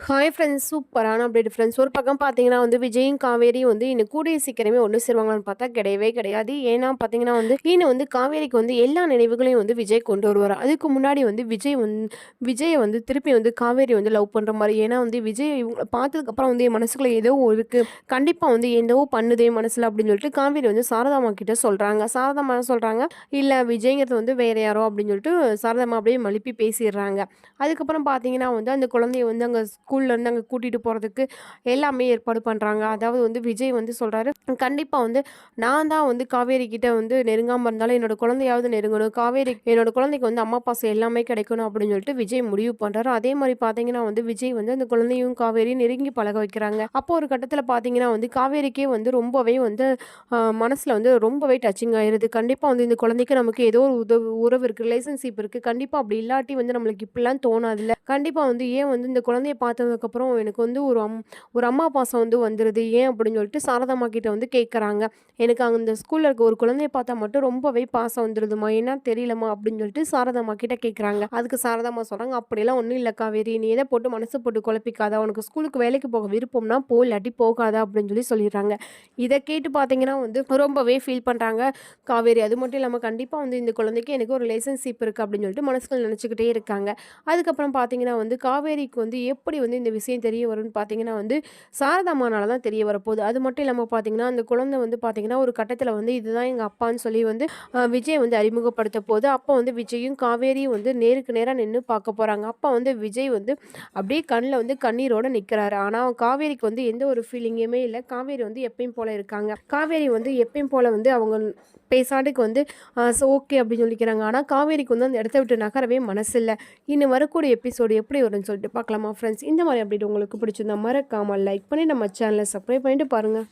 Hi friends, சூப்பரான update friends. ஒரு பக்கம் பார்த்தீங்கன்னா விஜயும் காவேரியும் இன்னும் கூடிய சீக்கிரமே ஒன்று சேருவாங்களான்னு பார்த்தா கிடையவே கிடையாது. ஏன்னா பார்த்தீங்கன்னா இன்னும் காவேரிக்கு எல்லா நினைவுகளையும் விஜய் கொண்டு வருவார். அதுக்கு முன்னாடி விஜயை திருப்பி காவேரி லவ் பண்ணுற மாதிரி. ஏன்னா விஜய் இவங்களை பார்த்ததுக்கப்புறம் என் மனசுக்குள்ளே ஏதோ இருக்குது, கண்டிப்பாக என்னவோ பண்ணுதே மனசில் அப்படின்னு சொல்லிட்டு காவேரி சாரதாமா கிட்ட சொல்கிறாங்க. சாரதாமா சொல்கிறாங்க, இல்லை விஜய்ங்கிறது வேற யாரோ அப்படின்னு சொல்லிட்டு சாரதாமா அப்படியே மழுப்பி பேசிடுறாங்க. அதுக்கப்புறம் பார்த்தீங்கன்னா அந்த குழந்தைய அங்கே ஸ்கூல்லேருந்து அங்கே கூட்டிகிட்டு போகிறதுக்கு எல்லாமே ஏற்பாடு பண்ணுறாங்க. அதாவது விஜய் சொல்கிறாரு, கண்டிப்பாக நான் தான் காவேரி கிட்ட நெருங்காமல் இருந்தாலும் என்னோட குழந்தையாவது நெருங்கணும், காவேரி என்னோட குழந்தைக்கு அம்மா பாசம் எல்லாமே கிடைக்கணும் அப்படின்னு சொல்லிட்டு விஜய் முடிவு பண்ணுறாரு. அதே மாதிரி பார்த்தீங்கன்னா விஜய் அந்த குழந்தையும் காவேரியும் நெருங்கி பழக வைக்கிறாங்க. அப்போ ஒரு கட்டத்தில் பார்த்தீங்கன்னா காவேரிக்கே ரொம்பவே மனசில் ரொம்பவே டச்சிங் ஆயிடுது. கண்டிப்பாக இந்த குழந்தைக்கு நமக்கு ஏதோ ஒரு உறவு இருக்குது, ரிலேஷன்ஷிப் இருக்குது, கண்டிப்பாக அப்படி இல்லாட்டி நம்மளுக்கு இப்படிலாம் தோணாதுல்ல, கண்டிப்பாக ஏன் இந்த குழந்தைய பார்த்ததுக்கப்புறம் எனக்கு ஒரு அம்மா பாசம் வந்துடுது ஏன் அப்படின்னு சொல்லிட்டு சாரதாம்மா கிட்ட கேட்குறாங்க. எனக்கு அந்த ஸ்கூலில் இருக்க ஒரு குழந்தைய பார்த்தா மட்டும் ரொம்பவே பாசம் வந்துடுதுமா, ஏன்னா தெரியலம்மா அப்படின்னு சொல்லிட்டு சாரதாம்மா கிட்ட கேட்குறாங்க. அதுக்கு சாரதாம்மா சொல்கிறாங்க, அப்படியெல்லாம் ஒன்றும் இல்லை காவேரி, நீ எதை போட்டு மனசு போட்டு குழப்பிக்காதா, உனக்கு ஸ்கூலுக்கு வேலைக்கு போக விருப்பம்னா போ, இல்லாட்டி போகாதா அப்படின்னு சொல்லிடுறாங்க. இதை கேட்டு பார்த்தீங்கன்னா ரொம்பவே ஃபீல் பண்ணுறாங்க காவேரி. அது மட்டும் இல்லாமல் கண்டிப்பாக இந்த குழந்தைக்கு எனக்கு ஒரு ரிலேஷன்ஷிப் இருக்குது அப்படின்னு சொல்லிட்டு மனசுக்குள்ள நினச்சிக்கிட்டே இருக்காங்க. அதுக்கப்புறம் பார்த்தீங்கன்னா காவேரிக்கு எப்படி இந்த விஷயம் தெரிய வரும்னு பார்த்தீங்கன்னா சாரதாம்மானால தான் தெரிய வரப்போகுது. அது மட்டும் இல்லாமல் பார்த்தீங்கன்னா அந்த குழந்தை பார்த்தீங்கன்னா ஒரு கட்டத்தில் இதுதான் எங்கள் அப்பான்னு சொல்லி விஜய் அறிமுகப்படுத்த போது அப்போ விஜயும் காவேரியும் நேருக்கு நேராக நின்று பார்க்க போகிறாங்க. அப்போ விஜய் அப்படியே கண்ணில் கண்ணீரோடு நிற்கிறாரு. ஆனால் காவேரிக்கு எந்த ஒரு ஃபீலிங்குமே இல்லை. காவேரி எப்பயும் போல் இருக்காங்க. காவேரி எப்பயும் போல் அவங்க பேசாட்டுக்கு ஓகே அப்படின்னு சொல்லிக்கிறாங்க. ஆனால் காவேரிக்கு அந்த இடத்த விட்டு நகரவே மனசு இல்லை. இன்னும் வரக்கூடிய எபிசோடு எப்படி வரும்னு சொல்லிட்டு பார்க்கலாமா ஃப்ரெண்ட்ஸ். இந்த மாதிரி அப்டேட் உங்களுக்கு பிடிச்சிருந்தா மறக்காமல் லைக் பண்ணி நம்ம சேனலை சப்ஸ்கிரைப் பண்ணிட்டு பாருங்கள்.